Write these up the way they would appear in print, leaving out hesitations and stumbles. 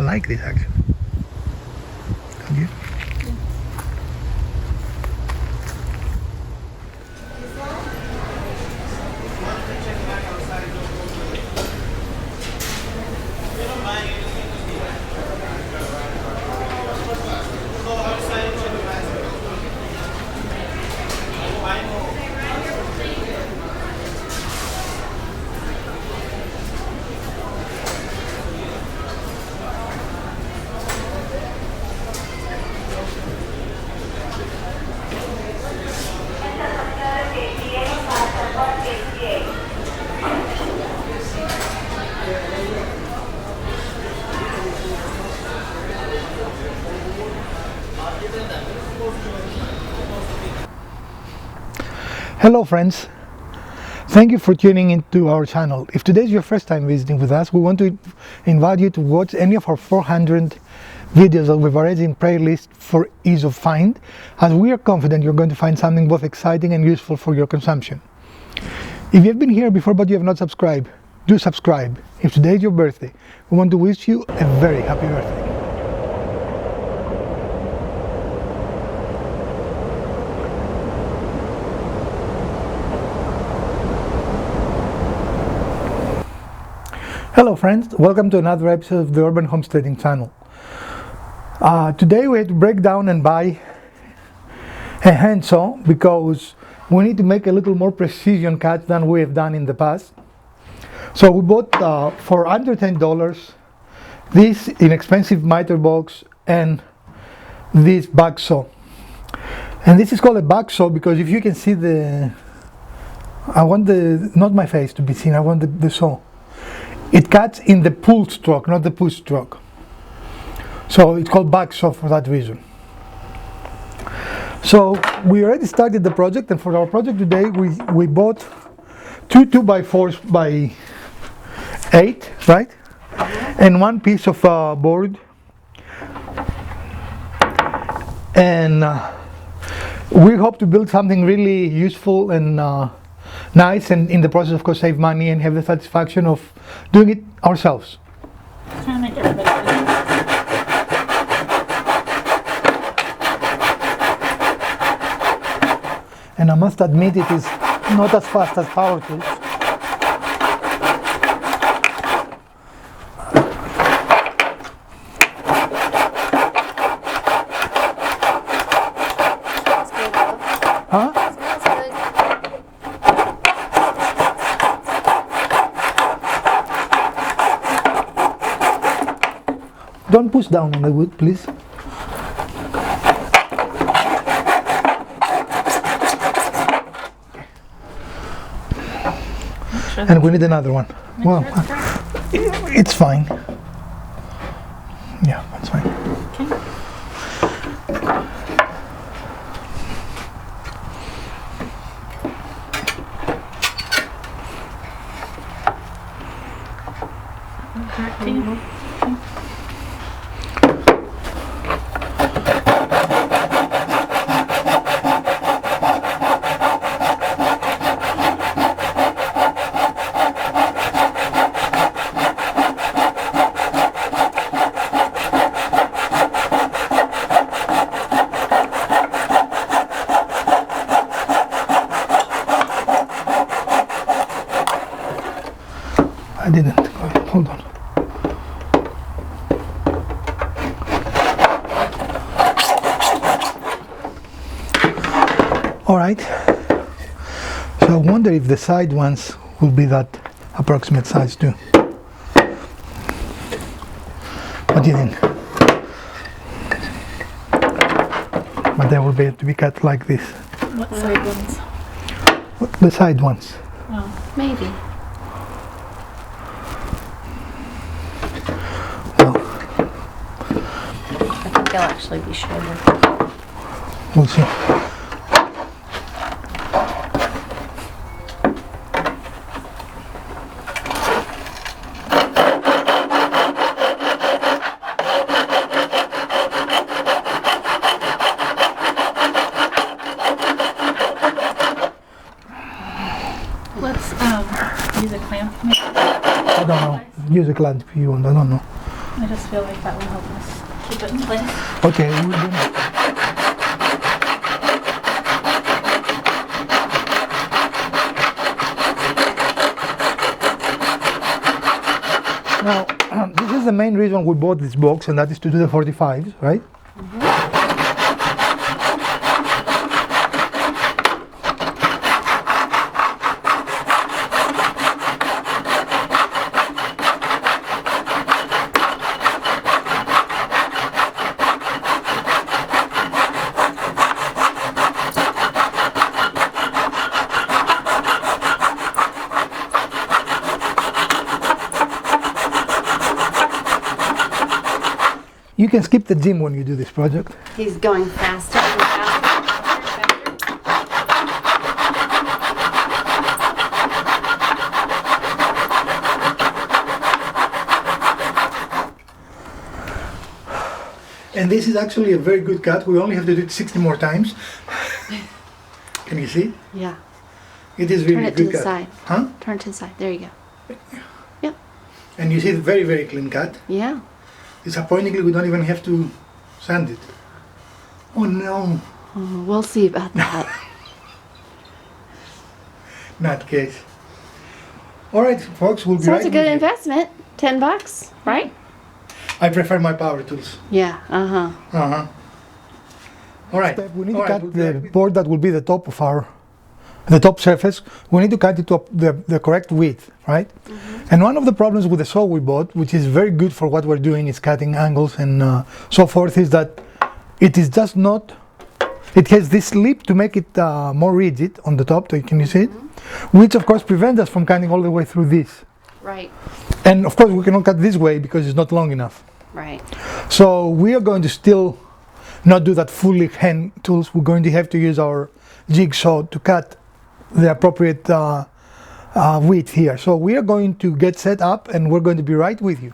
like this actually. Don't you? Hello friends, thank you for tuning into our channel. If today is your first time visiting with us, we want to invite you to watch any of our 400 videos that we've already in playlist for ease of find, as we are confident you're going to find something both exciting and useful for your consumption. If you've been here before but you have not subscribed, do subscribe. If today is your birthday, we want to wish you a very happy birthday. Hello friends, welcome to another episode of the Urban Homesteading channel. Today we had to break down and buy a handsaw because we need to make a little more precision cuts than we have done in the past. So we bought for under $10 this inexpensive miter box and this bag saw. And this is called a bag saw because if you can see I want not my face to be seen, I want the saw. It cuts in the pull stroke, not the push stroke. So it's called bag saw for that reason. So we already started the project, and for our project today we bought two 2x4s by 8, right? And one piece of board. And we hope to build something really useful and nice, and in the process of course save money and have the satisfaction of doing it ourselves. Trying to get rid of it. And I must admit it is not as fast as power tools. Huh? Don't push down on the wood, please. And we need another one. Well, it's fine. Yeah, that's fine. Okay. I didn't. Hold on. All right. So I wonder if the side ones will be that approximate size too. What do you think? But they will be to be cut like this. What side ones? The side ones. Oh, maybe. Well, I think they'll actually be shorter. we'll see. Let's use a clamp maybe. I don't know. Use a clamp if you want. I don't know. I just feel like that will help us keep it in place. Okay, we're gonna... Now, this is the main reason we bought this box, and that is to do the 45s, right? You can skip the gym when you do this project. He's going faster and faster. And this is actually a very good cut. We only have to do it 60 more times. Can you see? Yeah. It is Turn really a it to good the cut. side. Huh? Turn it to the side. There you go. Yep. And you see the very, very clean cut. Yeah. Disappointingly, we don't even have to sand it. Oh no, Oh, we'll see about that. not case. All right, folks, we'll be So right it's a good with you. investment. $10, right? I prefer my power tools. Yeah. Uh-huh. Uh-huh. All right. We need to All right, cut the board that will be the top of the top surface. We need to cut it to the correct width, right? And one of the problems with the saw we bought, which is very good for what we're doing, is cutting angles and so forth, is that it is just not, it has this lip to make it more rigid on the top, can you see it? Which of course prevents us from cutting all the way through this. Right. And of course we cannot cut this way because it's not long enough. Right. So we are going to still not do that fully hand tools. We're going to have to use our jigsaw to cut the appropriate width here. So we are going to get set up and we're going to be right with you.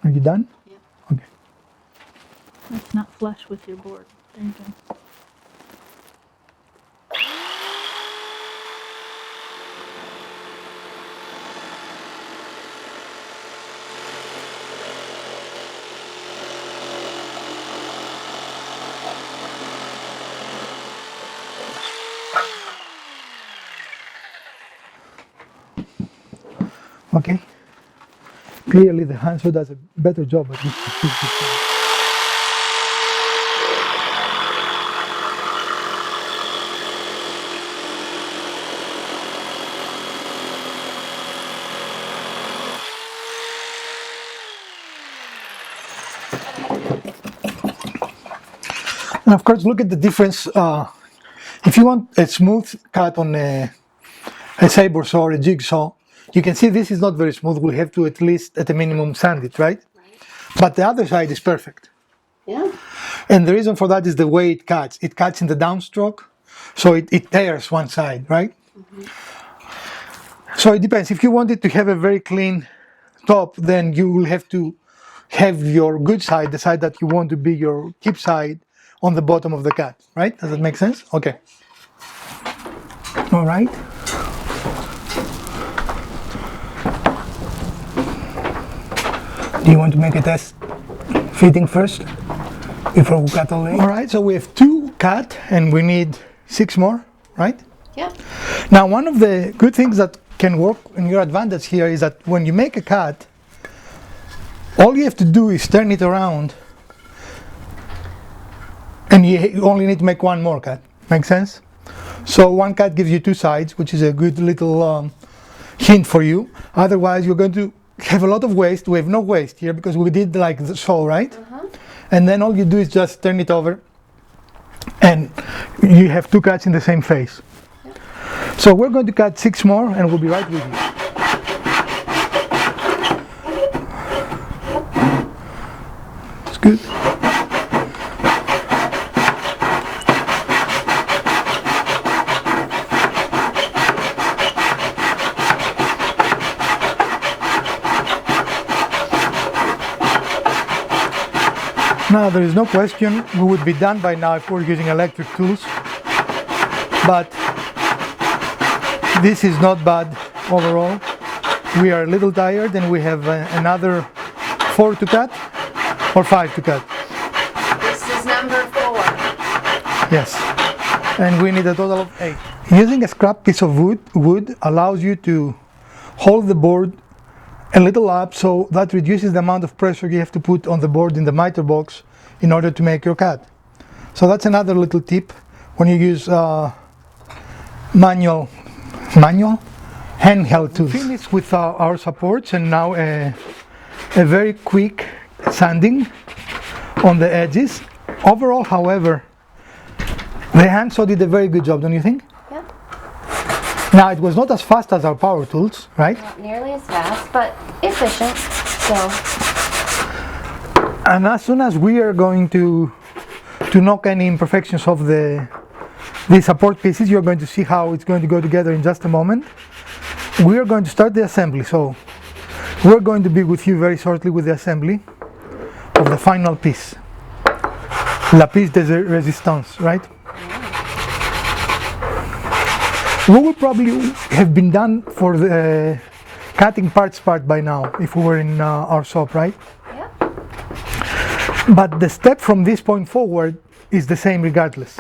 Are you done? Yeah. Okay. It's not flush with your board. There you go. Okay. Clearly the handsaw does a better job at this. And of course, look at the difference. If you want a smooth cut on a saber saw or a jigsaw, you can see this is not very smooth. We have to at least, at a minimum, sand it, right? But the other side is perfect. Yeah. And the reason for that is the way it cuts. It cuts in the downstroke, so it tears one side, right? So it depends. If you want it to have a very clean top, then you will have to have your good side, the side that you want to be your keep side, on the bottom of the cut, right? Does that make sense? Okay. All right. Do you want to make a test fitting first before we cut all the? All right, so we have 2 cut and we need 6 more, right? Yeah. Now, one of the good things that can work in your advantage here is that when you make a cut, all you have to do is turn it around and you only need to make 1 more cut. Make sense? So 1 cut gives you 2 sides, which is a good little hint for you. Otherwise, you're going to have a lot of waste. We have no waste here because we did like so, right? And then all you do is just turn it over and you have 2 cuts in the same face. So we're going to cut 6 more and we'll be right with you. It's good. Now there is no question we would be done by now if we're using electric tools, but this is not bad overall. we are a little tired and we have another 4 to cut or 5 to cut. This is number 4. Yes, and we need a total of 8. Using a scrap piece of wood allows you to hold the board a little up, so that reduces the amount of pressure you have to put on the board in the miter box in order to make your cut. So that's another little tip when you use manual handheld tools. Finished with our supports, and now a very quick sanding on the edges. Overall, however, the handsaw did a very good job, don't you think? Yep. Now, it was not as fast as our power tools, right? Not nearly as fast, but efficient. So. And as soon as we are going to knock any imperfections off the support pieces, you're going to see how it's going to go together in just a moment. We are going to start the assembly, so we're going to be with you very shortly with the assembly of the final piece. La pièce de résistance, right? We would probably have been done for the cutting parts part by now if we were in our shop, right? Yep. But the step from this point forward is the same regardless,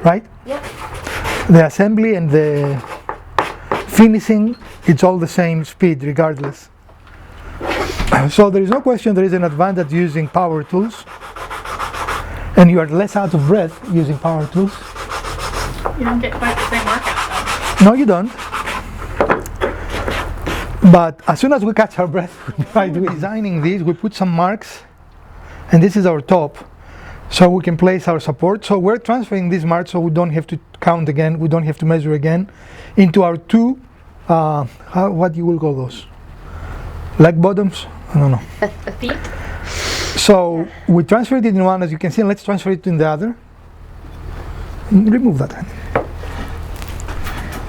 right? Yep. The assembly and the finishing, it's all the same speed regardless. So there is no question there is an advantage using power tools, and you are less out of breath using power tools. You don't get quite the same workout though. No, you don't. But as soon as we catch our breath by designing these, we put some marks, and this is our top, so we can place our support. So we're transferring these marks so we don't have to count again, we don't have to measure again, into our two, what you will call those? Leg bottoms? I don't know. Feet? So we transferred it in one, as you can see, and let's transfer it in the other. Remove that hand.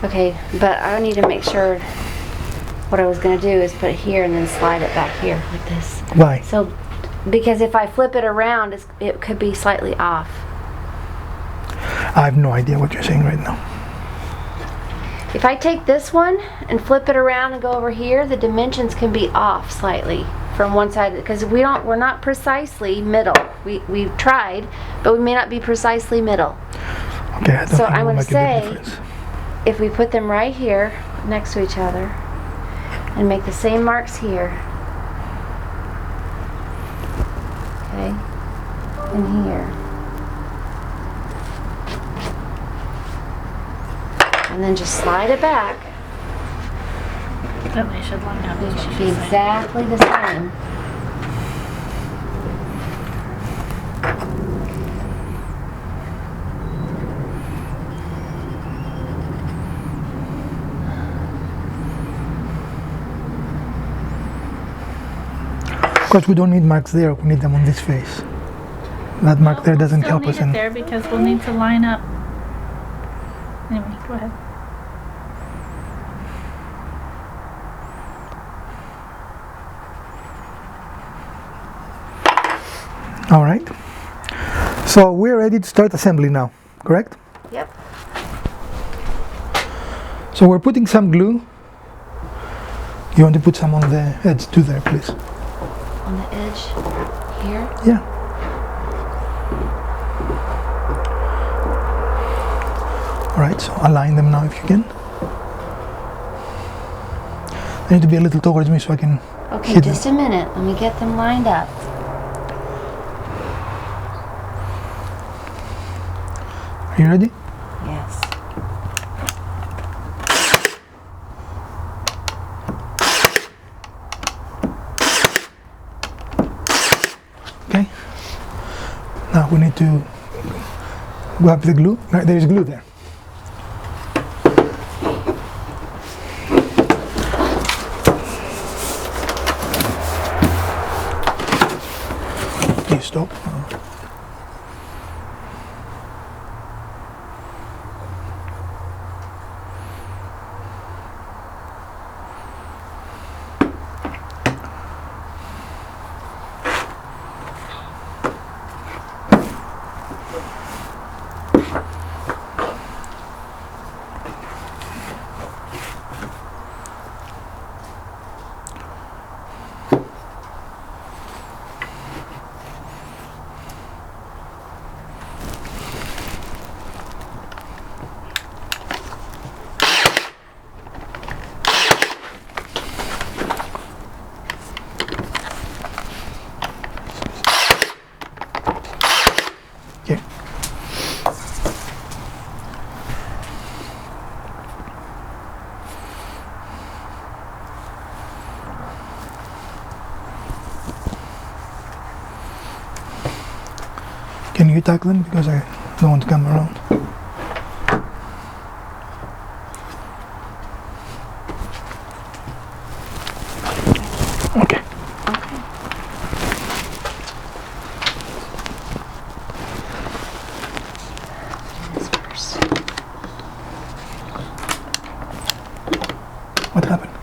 Okay, but I need to make sure what I was going to do is put it here and then slide it back here like this. Why? So, because if I flip it around, it could be slightly off. I have no idea what you're saying right now. If I take this one and flip it around and go over here, the dimensions can be off slightly from one side, because we're not precisely middle. We've tried, but we may not be precisely middle. Okay, I don't So think I'm it will going to make a big say, difference. if we put them right here next to each other and make the same marks here, okay, and here, and then just slide it back, Then they should line up. it is what should she's be saying. exactly the same. Of course, we don't need marks there, we need them on this face. That mark there doesn't help us. We'll still need it there because we'll need to line up. Anyway, go ahead. All right. So we're ready to start assembly now, correct? Yep. So we're putting some glue. You want to put some on the edge too there, please? On the edge here. Yeah. All right, so align them now if you can. They need to be a little towards me so I can Okay, hit just them. a minute. Let me get them lined up. Are you ready? Yes. Okay. Now we need to grab the glue. There is glue there. Please stop. Can you tackle them because I don't want to come around? Okay. Okay. This first. What happened?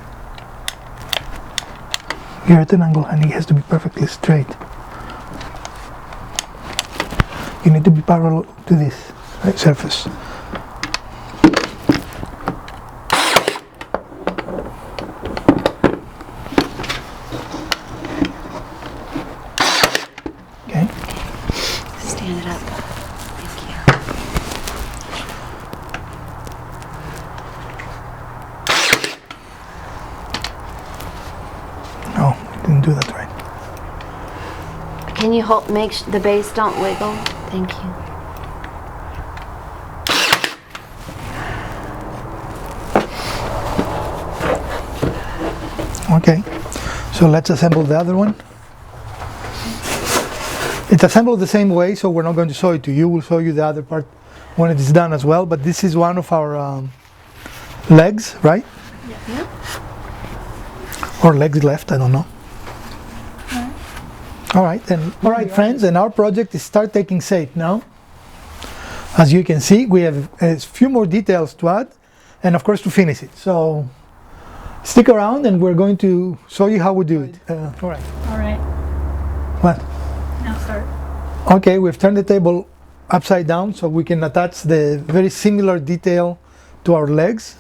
You're at an angle and it has to be perfectly straight. You need to be parallel to this surface. Okay. Stand it up. Thank you. No, didn't do that right. Can you hold? The base don't wiggle. Thank you. Okay, so let's assemble the other one. It's assembled the same way, so we're not going to show it to you. We'll show you the other part when it is done as well. But this is one of our legs, right? Yeah. Or legs left, I don't know. All right, friends, and our project is start taking shape now. As you can see, we have a few more details to add, and of course to finish it. So stick around, and we're going to show you how we do it. All right. All right. What? Now start. Okay, we've turned the table upside down so we can attach the very similar detail to our legs,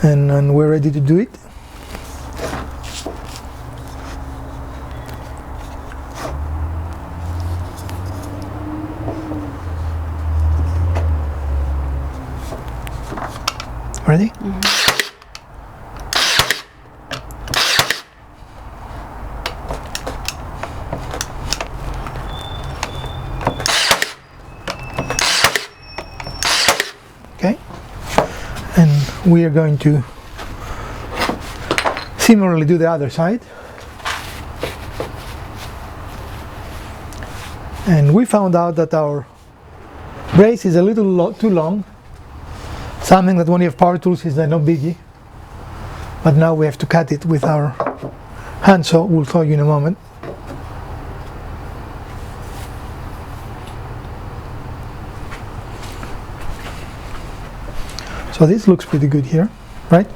and we're ready to do it. Ready? Mm-hmm. Okay, and we are going to similarly do the other side. And we found out that our brace is a little too long. Something that when you have power tools is no biggie, but now we have to cut it with our handsaw. We'll show you in a moment. So this looks pretty good here, right?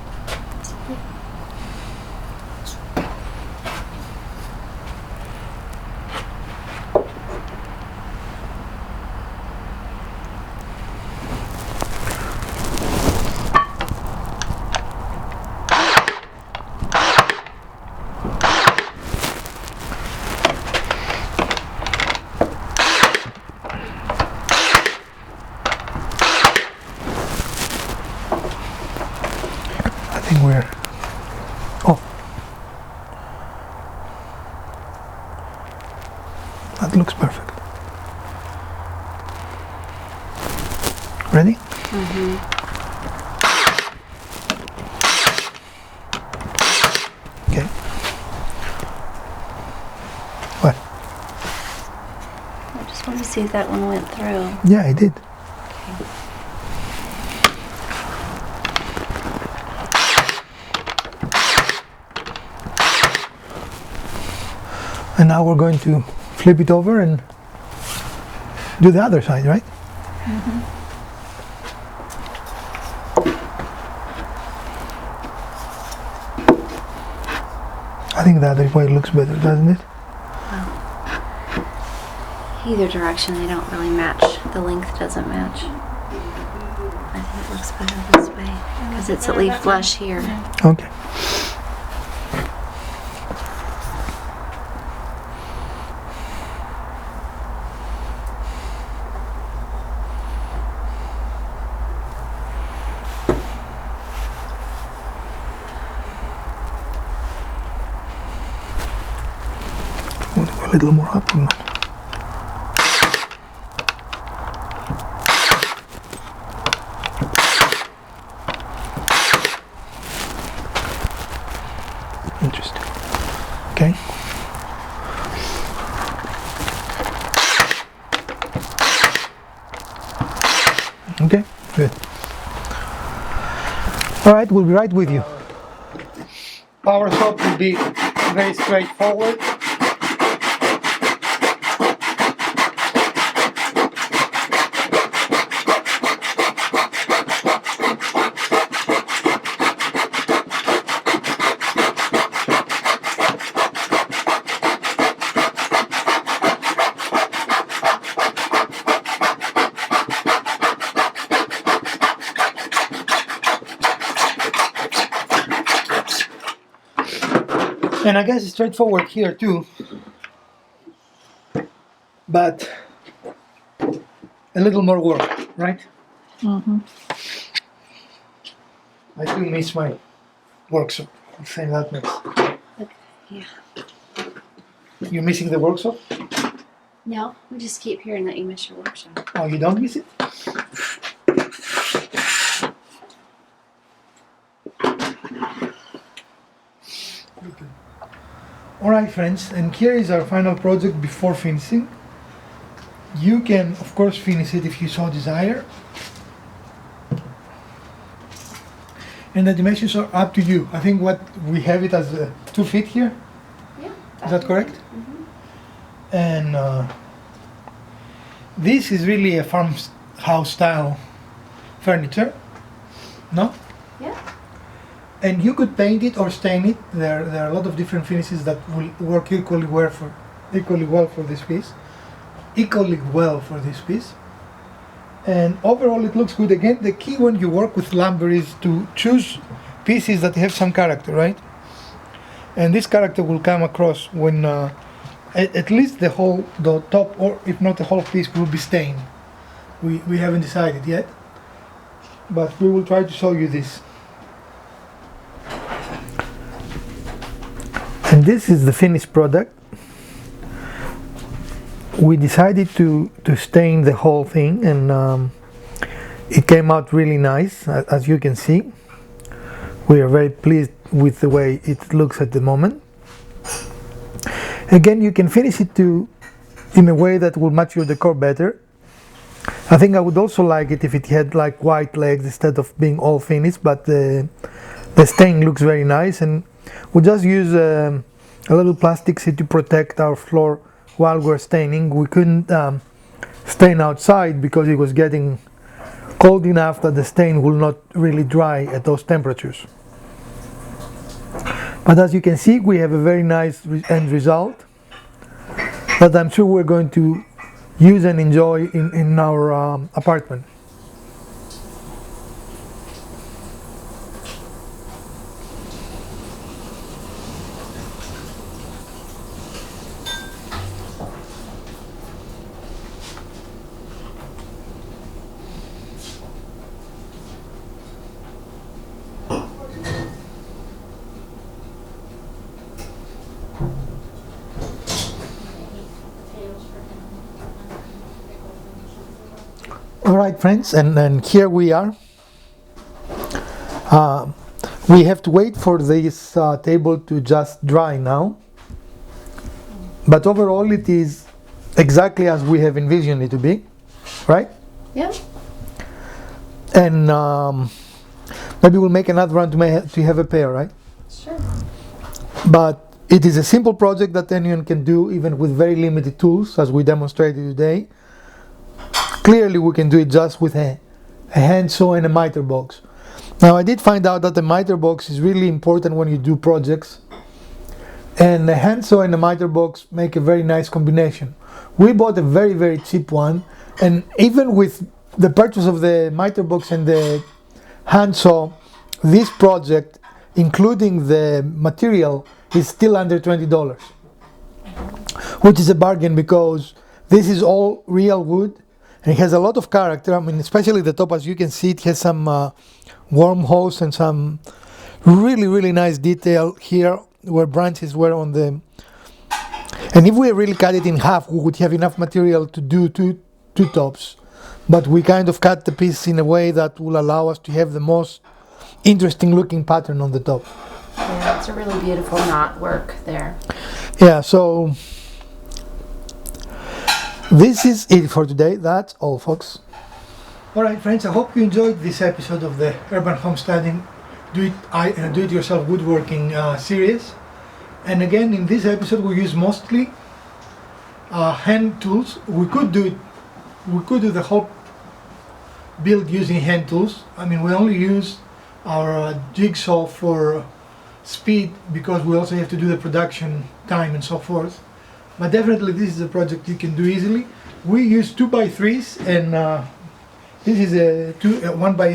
I think we're that looks perfect. Ready? Mm-hmm. Okay. What? I just want to see if that one went through. Yeah, I did. And now we're going to flip it over and do the other side, right? Mm-hmm. I think the other way looks better, doesn't it? Either direction, they don't really match. The length doesn't match. I think it looks better this way because it's at least flush here. Okay. Want to go a little more up or not? Interesting. Okay. Alright, we'll be right with you. Our shop will be very straightforward. And I guess it's straightforward here too, but a little more work, right? Mm-hmm. I do miss my workshop, I'll say that much. Yeah. You're missing the workshop? No, we just keep hearing that you miss your workshop. Oh, you don't miss it? Alright friends, and here is our final project before finishing. You can of course finish it if you so desire. And the dimensions are up to you. I think what we have it as 2 feet here. Yeah. Is that correct? Mm-hmm. And this is really a farmhouse style furniture, no? Yeah. And you could paint it or stain it. There are a lot of different finishes that will work equally well for this piece. And overall it looks good. Again, the key when you work with lumber is to choose pieces that have some character, right? And this character will come across when at least the top, or if not the whole piece, will be stained. We haven't decided yet, but we will try to show you this. And this is the finished product. We decided to stain the whole thing, and it came out really nice, as you can see. We are very pleased with the way it looks at the moment. Again, you can finish it in a way that will match your decor better. I think I would also like it if it had like white legs instead of being all finished, but the stain looks very nice, and we just use a little plastic sheet to protect our floor while we're staining. We couldn't stain outside because it was getting cold enough that the stain will not really dry at those temperatures. But as you can see, we have a very nice end result that I'm sure we're going to use and enjoy in our apartment. Alright friends, and here we are. We have to wait for this table to just dry now, but overall it is exactly as we have envisioned it to be, right? Yeah. And maybe we'll make another run to have a pair, right? Sure. But it is a simple project that anyone can do even with very limited tools, as we demonstrated today. Clearly we can do it just with a hand saw and a miter box. Now I did find out that the miter box is really important when you do projects, and the hand saw and the miter box make a very nice combination. We bought a very, very cheap one, and even with the purchase of the miter box and the hand saw, this project, including the material, is still under $20, which is a bargain because this is all real wood. And it has a lot of character. I mean, especially the top, as you can see, it has some wormholes and some really, really nice detail here where branches were on the... And if we really cut it in half, we would have enough material to do two tops. But we kind of cut the piece in a way that will allow us to have the most interesting looking pattern on the top. Yeah, it's a really beautiful knot work there. Yeah, so... this is it for today. That's all, folks. Alright friends, I hope you enjoyed this episode of the Urban Homesteading do-it-yourself woodworking series. And again, in this episode, we use mostly hand tools. We could do the whole build using hand tools. I mean, we only use our jigsaw for speed because we also have to do the production time and so forth. But definitely, this is a project you can do easily. We use 2x3s, and this is a 1x8, 1 by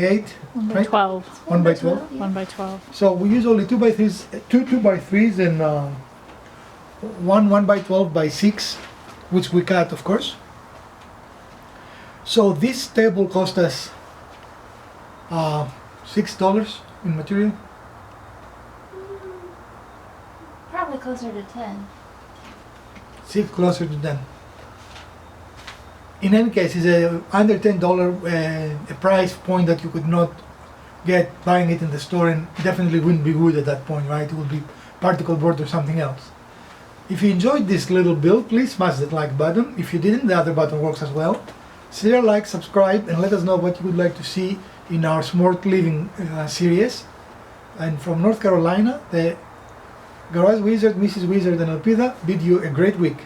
right? 12. 1x12. 1 by 12. So we use only 2x3s, two 2x3s, and one 1x12 by 6, which we cut, of course. So this table cost us $6 in material. Probably closer to 10. See, closer to 10. In any case, it's a under $10 a price point that you could not get buying it in the store, and definitely wouldn't be wood at that point, right? It would be particle board or something else. If you enjoyed this little build, please smash that like button. If you didn't, the other button works as well. Share, like, subscribe, and let us know what you would like to see in our smart living series. And from North Carolina, the Garage Wizard, Mrs. Wizard, and Alpida bid you a great week.